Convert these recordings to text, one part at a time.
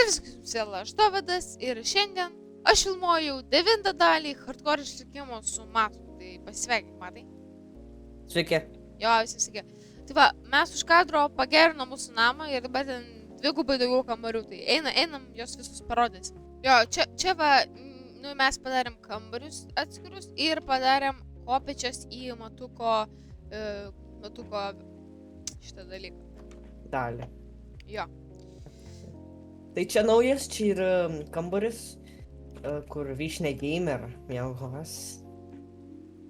Sveiki, aš Dovydas ir šiandien aš filmuoju 9 dalį hardcore išlikimo su Matu. Tai pasveikink, Matai. Sveiki. Jo, visi sveiki. Tai va, mes už kadro pagerinom mūsų namą ir dabar ten dvigubai daugiau kambarių. Tai einam, jos visus parodysim. Jo, čia va, mes padarėm kambarius atskirus ir padarėm kopėčias į matuko šitą dalyką. Dalį. Jo. Tai čia naujas, čia yra kambaris, kur Vyšnė gamer miegos.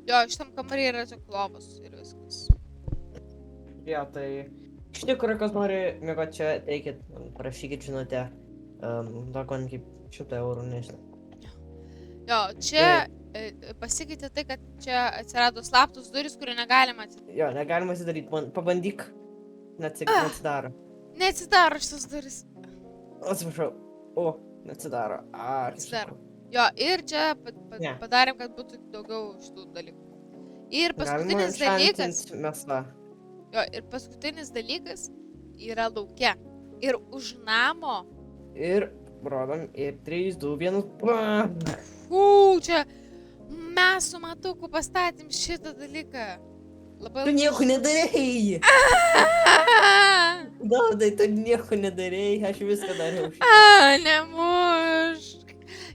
Jo, šitam kambarį yra tik lovos ir viskas. Jo, tai iš tikrųjų, kas nori miegoti čia, teikit, parašykit žinutę, duokon kaip 100 eurų, nežinau. Jo, čia pasikeitė tai, kad čia atsirado slaptos durys, kurių negalima atidaryti. Jo, negalima atidaryti, pabandyk, neatsidaro. Neatsidaro šitas duris. Atsiprašau, neatsidaro. Neatsidaro. Jo, ir čia padarėm, kad būtų daugiau šitų dalykų. Ir paskutinis dalykas. Jo, ir paskutinis dalykas yra lauke. Ir už namo. Ir rodom, ir 3, 2, 1. Čia mes su Matuku pastatėm šitą dalyką. Tu nieko nedarėjai. Dovydai, tu nieko nedarėjai, aš viską dariau. Nemušk.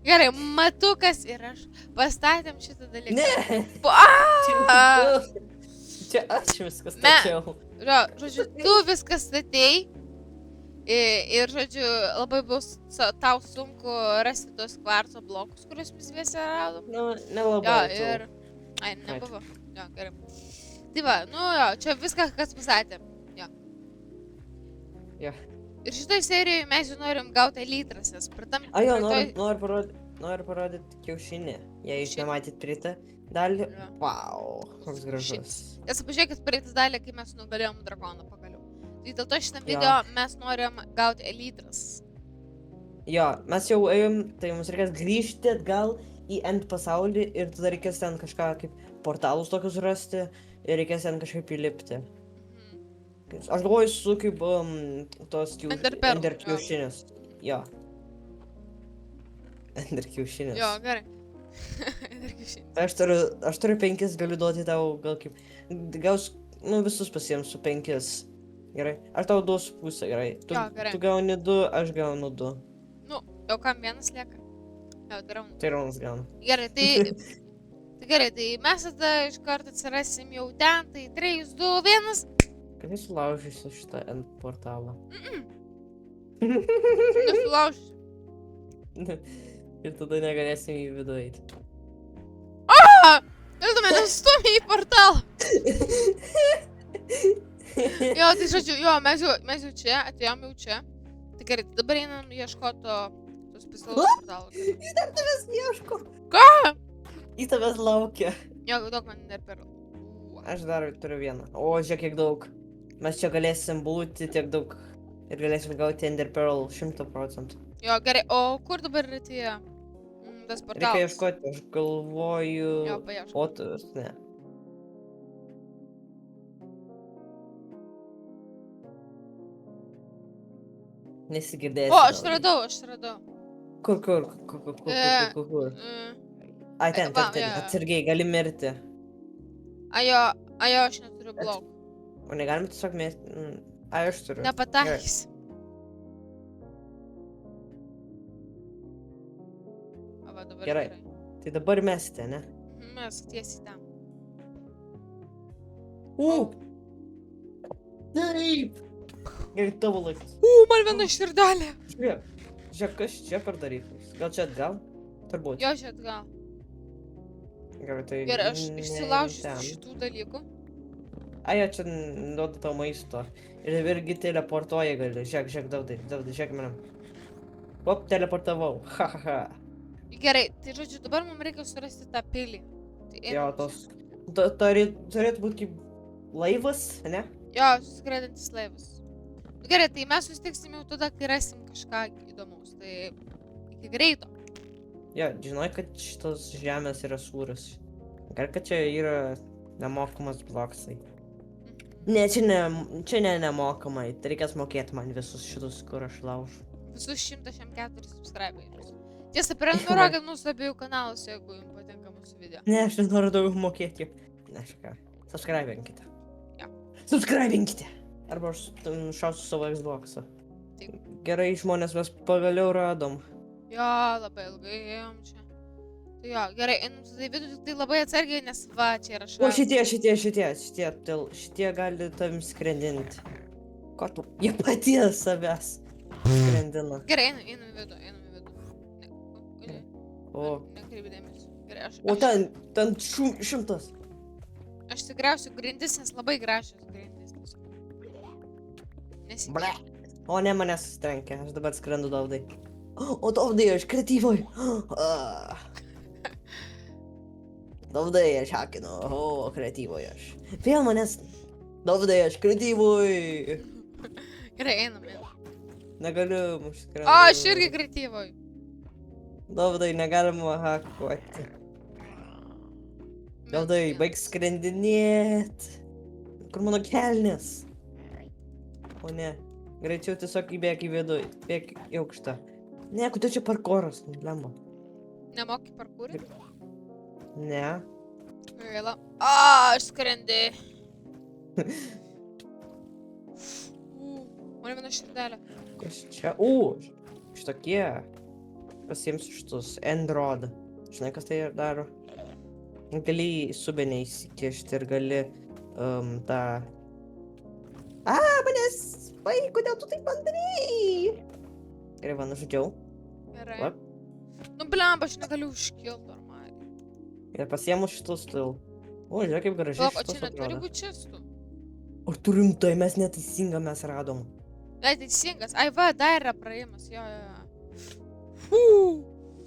Gerai, Matukas ir aš pastatėm šitą dalyką. Ne. Čia aš viską stačiau. Žodžiu, tu viską statei. Ir, žodžiu, labai bus tau sunku rasti tos kvarco blokus, kuriuos mes visi radom. Nelabai. Jo, ir... Ai, nebuvo. Jo, gerai. Tai va, jo, čia viskas, kas pasatėm. Jo. Jo. Ir šitoj serijoje mes jau norim gauti elytras, nes pratam... Jo, noriu parodyti kiaušinį. Jei jūs nematėt praeitą dalį, wow, koks gražus. Nes pažiūrėkit praeitą dalį, kai mes nugalėjom drakoną pagaliau. Tai dėl to šitam video mes norim gauti elytras. Jo, mes jau ėjom, tai mums reikės grįžti atgal į end pasaulį ir tada reikės ten kažką kaip portalus tokius rasti ir reikės ten kažkaip įlipti. Aš galvoju su kaip tos ender kiaušinės. Jo. Ender kiaušinės. Jo, gerai. Ender kiaušinės. Aš turiu 5, galiu duoti tau gal kaip... Gaus, visus pasiimsiu 5. Gerai. Aš tau duosiu pusę, gerai. Tu gauni 2, aš gaunu 2. Jau kam vienas lieka? Jau, tai Ronas gauna. Gerai, tai mes tada iš karto atsirasim jau ten, tai 3, 2, 1. Kad nesulaužysiu šitą end portalą. Nesulaužysiu. Ir tada negalėsim į vidų eiti. Ir tu mane stumė į portalą. Jo, tai žodžiu, mes jau čia, atėjom jau čia. Tai gerai, dabar einam ieškoti tos pistolos portalo. Jis dar tavęs ieško. Ką? Jis tavęs laukia. Jo, daug man dar per. Aš dar turiu vieną. O, žiūrėk, kiek daug. Mes čia galėsim būti tiek daug. Ir galėsim gauti Ender Pearl 100%. Jo, gerai, o kur dabar yra tie tas portalas? Reikia ieškoti, aš galvoju... Jo, paieškoti. Otus, ne. Nesigirdėsi. O, aš radau. Kur? Ai, ten, atsargiai, gali mirti. Ajo, aš neturiu blokų. O negalim tiesiog mėsti... Ai, aš turiu. Nepataikys. Gerai. Tai dabar mesti, ne? Mes tiesiai ten. Taip! Gerai, tavo laikas. Man viena širdelė. Žiūrėk, kas čia per dalykas? Gal čia atgal? Turbūt. Jo, čia atgal. Gerai, tai... Gerai, aš išsilaužysiu šitų dalykų. Ai, čia duoda tau maisto. Ir irgi teleportuoja gali. Žiūrėk, Dovydai, žiūrėk manam. Op, teleportavau. Ha. Gerai, tai žodžiu, dabar mums reikia surasti tą pilį. Jo, turėtų būti kaip laivas, ne? Jo, suskraidantis laivas. Gerai, tai mes susitiksim jau tada, kai rasim kažką įdomaus. Tai iki greito. Jo, žinai, kad šitos žemės yra sūras. Gerai, kad čia yra nemokamas bloksai. Ne, čia ne nemokamai. Tai reikės mokėti man visus šitus, kur aš laužu. visus 104 subscriberius. Tiesa, prenumeruokit mūsų abiejų kanalus, jeigu jums patinka mūsų video. Ne, aš nenoriu daugiau mokėti. Ne, aš ką. Subscribinkite. Jo. Subscribinkite. Arba aš šausiu savo Xbox'ą. Taip. Gerai, žmonės, mes pagaliau radom. Jo, labai ilgai ėjom čia. Tai jo, gerai, einam su tai vidų, tik tai labai atsargiai, nes va, čia yra O šalia. šitie gali tavim skrendinti. Ko tu? Jie paties savęs skrendina. Gerai, einam į vidų, einam į vidų. O, Nekreipi dėmesio. Gerai, o ten 100. aš tikriausiai grindis, nes labai gražios grindis. Ble. O ne, manęs trenkia, aš dabar skrendu Dovydai. O Dovydai, aš kreatyvoj. Dovydai, aš hakinu, o kreatyvoj aš. Vėl manęs. Dovydai, aš kreatyvoj. Gerai, einam. Negaliu, aš skrendu. O, aš irgi kreatyvoj. Dovydai, negalima hakuoti. Dovydai, baig skrendinėt. Kur mano kelnes? O ne. Greičiau tiesiog įbėk į vidų, bėk į aukštą. Ne, kodėl čia parkoras, lemba. Nemoki parkūrinti? Ne. Gaila. A, aš skrendi. Mane viena širdelė. Kas čia? Šitokie. Pasiimsiu šitus Endrod. Žinai, kas tai daro? Gali į subinę įsikišti ir gali tą... Manęs! Vai, kodėl tu taip padarei? Gerai, va, nužudžiau. Gerai. Va. Nu, blemba, aš negaliu užkilt normaliai. Ir pasiėmu šitus til. O, žiūrėk, kaip gražiai Palauk, o šitus čia neturi atrodo. būti čestų. O tu rimtai, mes neteisingą mes radom. Ai, teisingas. Ai, va, dar yra praėjimas. Jo.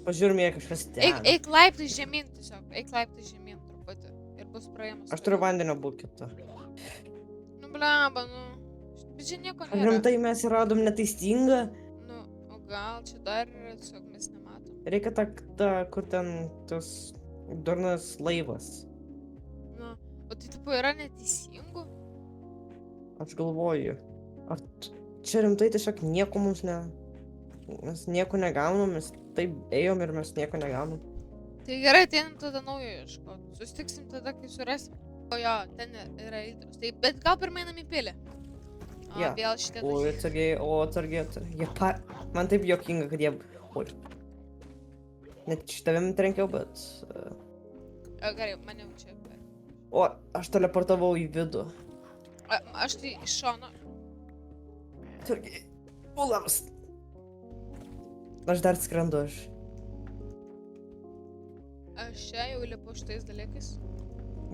Pažiūrime, jei kažkas ten. Eik laiptai žemyn tiesiog. Eik laiptai žemyn truputį. Ir bus praėjimas. Aš turiu vandenio buketą. Nu, blemba, nu. Bet čia nieko Ar nėra. rimtai mes radom neteisingą? Nu, o gal čia dar yra, tiesiog mes nematom. Reikia kur ten tas durnas laivas. Nu, o tai tipo yra neteisingų? Aš galvoju. Ar čia rimtai tiesiog nieko mums ne... Mes nieko negaunam, mes taip ėjom ir mes nieko negaunam. Tai gerai, tai einam tada naujo ieškoti. Susitiksim tada, kai surasim. O jo, ten yra litras. Tai, bet gal pirmai einam į pilį. O, Jo. vėl šitie O dažniai. atsargiai. Man taip juokinga, kad jie... Oi. Net šitavim trenkiau, bet... O, gerai, mane jau čia. O, aš teleportavau į vidų. Aš tai iš šono. Atsargiai. Ulams. Aš dar skrendu, aš. Aš čia jau lipu šitais dalykais.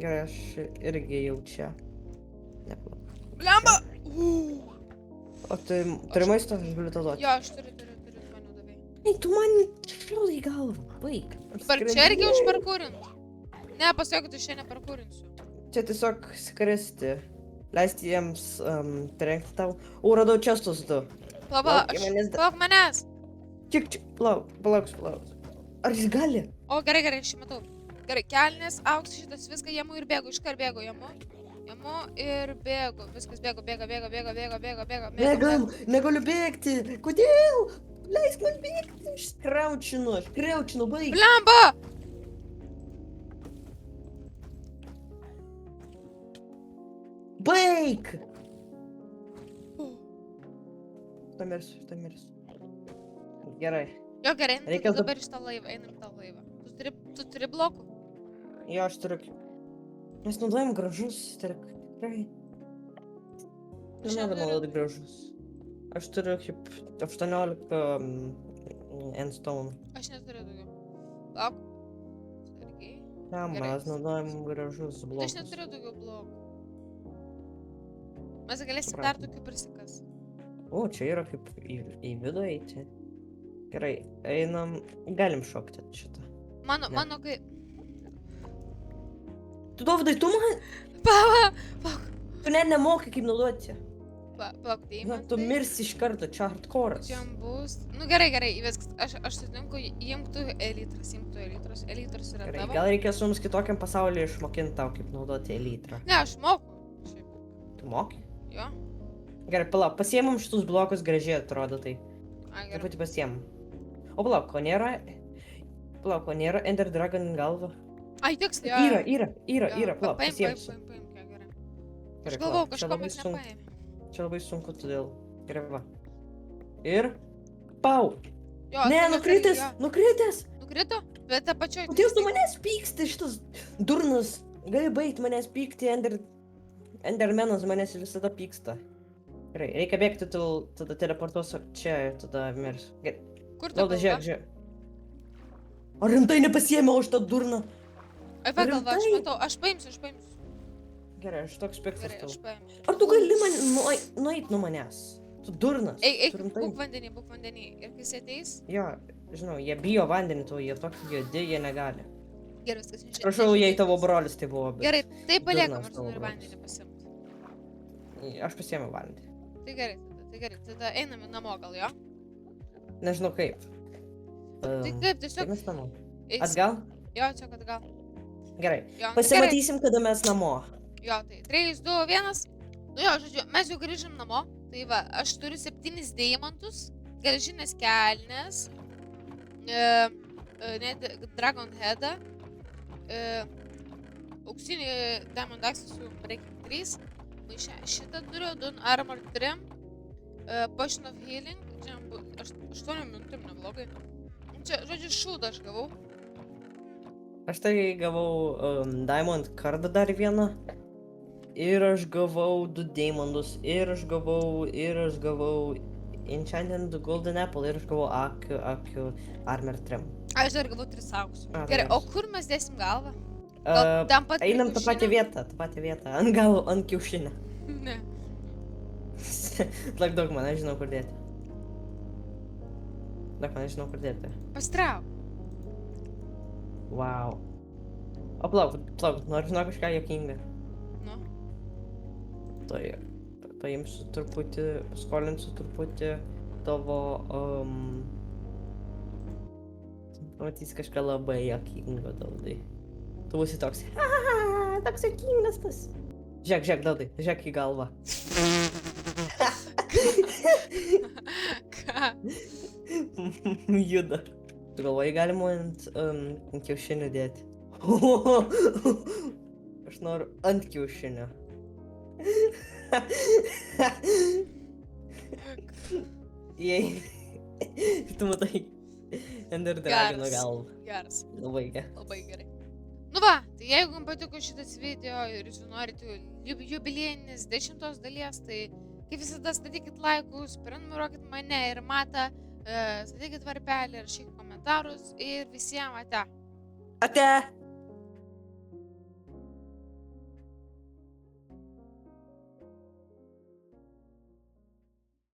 Gerai, aš irgi jau čia. Nepla. Blemba! O tu turi maisto, aš galiu tau duoti. Jo, aš turiu, man jau davai. Ei, tu man šaudai į galvą, baig. Dabar čia reikia užparkūrint. Ne, pasakiau, kad aš čia neparkūrinsiu. Čia tiesiog skristi. Leisti jiems trenkti tau. O, radau čestus du. Palauk manęs. Tik, palauk. Ar jis gali? O, gerai, aš matau. Gerai, kelnes, auks šitas, viską jėmu ir bėgu, iškart bėgu, jėmu ir bėgu, viskas bėgu. Negaliu bėgti. Kodėl? Leisk man bėgti. Aš kreučinu, baig. Blemba! Baig! Tamirsiu. Gerai. Jo, gerai, Reikia dabar iš tą laivą, einam tą laivą. Tu turi blokų? Jo, aš turiu. Mes naudojam gražus, tikrai. Nenoriu naudoti gražus. Aš turiu kaip 18 endstone. Aš neturiu daugiau. Lauk. Sargiai. Ne, mes naudojam gražus Aš blokus. neturiu daugiau blokų. Mes galėsim Supratau. dar tokių prisikas. O, čia yra kaip į vidų eiti. Gerai, einam. Galim šokti šitą. Mano, kai... Tu Dovydai, tu man... Palauk. Tu net nemokai kaip naudoti. Palauk, tai Na, tu mirsi iš karto, čia hardcore'as. Čia bus. Nu gerai, įvesk. Aš sutinku, imk tu elitras. Elitras yra Gerai, tavo. gal reikės mums kitokiam pasaulyje išmokinti tau, kaip naudoti elytrą. Ne, aš moku. Šiaip. Tu moki? Jo. Gerai, palauk, pasiėmum šitus blokus, gražiai atrodo tai. Ai, gerai. Truputį pasiemu. O palauk, o nėra Ender Dragon galva? Ai, tiksliai, jo. Yra, palauk, pasiemsiu. Paimk, gerai. Aš Gerai, galvau, palauk, čia kažko labai mes sunku. nepaėmėm. Čia labai sunku, todėl. Gerai, va. Ir... Pau! Jo, Ne, tu nukritęs! jo. Nukritęs! Nukrito? Bet ta pačioj. Kodėl tu manęs pyksti, šitas durnas? Gali baigti manęs pykti, Endermenas manęs visada pyksta. Gerai, reikia bėgti, tada teleportuosiu čia ir tada mirsiu. Gerai, Kur ta tada galva? žiūrėk. Ar rimtai nepasiėmiau už tą durną? Ai, va galva, aš rimtai? matau. Aš paimsiu. Gerai, aš toks piktas Gerai, aš tau. paėmiau. Ar tu gali man nueit nuo manęs? Tu durnas. Eik, Tu rimtai? būk vandenį. Ir kai jis ateis, Jo, žinau, jie bijo vandenį, tu jie tokie juodi, jie negali. gerai, viskas nežinau. Prašau, jei tavo brolis tai buvo, bet... Gerai, tai paliekam, durnas aš tavo noriu brolis. vandenį pasimti. Aš pasiėmiau vandenį. Tai gerai, tada einame namo gal, jo? Nežinau kaip. Tai kaip, Kaip tiesiog... mes namo? eis- Atgal? Jo, čia kad gal. Gerai. Jo, nu, gerai. Pasimatysim, kada mes namo. Jo, tai 3, 2, 1. Nu jo, žodžiu, mes jau grįžom namo. Tai va, aš turiu 7 deimantus, geležinės kelnes, Dragon Headą, auksinį Diamond Axis su Breaking 3, maišę šitą turiu, Dun Armor 3, Potion of Healing, čia 8 minutėm neblogai. Čia, žodžiu, šūdą aš gavau. Aš tai gavau Diamond kardą dar vieną. Ir aš gavau 2 deimantus. Ir aš gavau Enchanted Golden Apple. Ir aš gavau akių Armor 3. Aš dar gavau 3 auksų. A, tai Gerai, o geras. kur mes dėsim galvą? Gal ten pat prie Einam tą pačią vietą. Ant galo, ant kiaušinio. Ne. Lak daug man, aš žinau kur dėti. Pastrauk. Wow. O plauk, noriu žinau kažką juokinga. Nu. Tai paimsiu truputį, skolinsiu truputį tavo... Pamatys kažką labai juokingo, Daudai. Tu būsi toks, toks juokingas tas. Žiūrėk, Daudai, žiūrėk į galvą. Ką? Juda. Tu galvoji, galima ant kiaušinių dėti. Aš noriu ant kiaušinio. Jei. Tu matai Ender Dragono galvą. Geras. Labai gerai. Labai gerai. Nu va, tai jeigu jums patiko šitas video ir jūs norite jubiliejinės 10 dalies, tai kaip visada statykit laikus, prenumeruokit mane ir Matą, statykit varpelį, rašykit komentarus ir visiems ate. Ate!